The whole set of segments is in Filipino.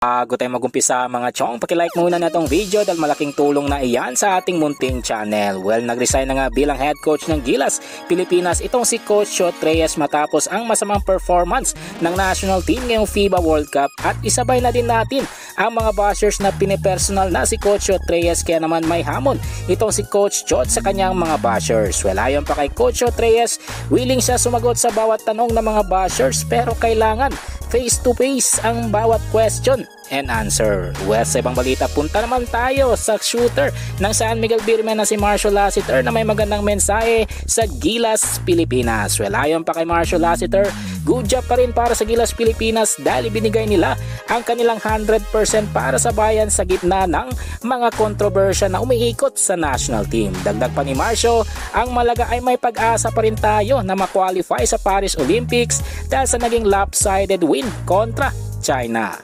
Bago tayo mag-umpisa mga chong, pakilike muna na tong video dahil malaking tulong na iyan sa ating munting channel. Well, nag-resign na nga bilang head coach ng Gilas Pilipinas itong si Coach Chot Reyes matapos ang masamang performance ng national team ngayong FIBA World Cup. At isabay na din natin ang mga bashers na pinipersonal na si Coach Chot Reyes, kaya naman may hamon itong si Coach Chot sa kanyang mga bashers. Well, ayon pa kay Coach Chot Reyes, willing siya sumagot sa bawat tanong ng mga bashers pero kailangan face to face ang bawat question and answer. Well, sa ibang balita, punta naman tayo sa shooter ng San Miguel Beermen na si Marshall Lassiter na may magandang mensahe sa Gilas Pilipinas. Well, ayon pa kay Marshall Lassiter, good job pa rin para sa Gilas Pilipinas dahil binigay nila ang kanilang 100% para sa bayan sa gitna ng mga kontrobersya na umiikot sa national team. Dagdag pa ni Marshall, ang Malaga ay may pag-asa pa rin tayo na ma-qualify sa Paris Olympics dahil sa naging lopsided win kontra China.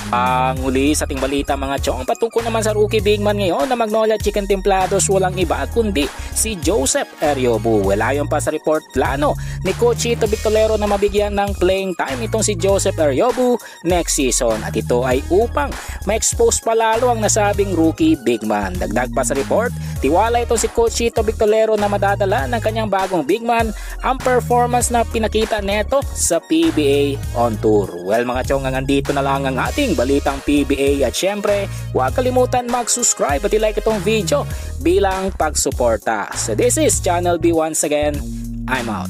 Ang huli sa ating balita mga chong, patungkol naman sa rookie big man ngayon na Magnolia Chicken Templados, walang iba kundi si Joseph Ariobu. Well, ayon pa sa report, plano ni Coach Chito Victorero na mabigyan ng playing time itong si Joseph Ariobu next season, at ito ay upang ma-expose palalo ang nasabing rookie big man. Dagdag pa sa report, tiwala ito si Coach Chito Victorero na madadala ng kanyang bagong big man ang performance na pinakita neto sa PBA on tour. Well mga chong, hanggang na lang ang ating balitang PBA, at syempre huwag kalimutan mag-subscribe at i-like itong video bilang pagsuporta. So this is Channel B once again. I'm out.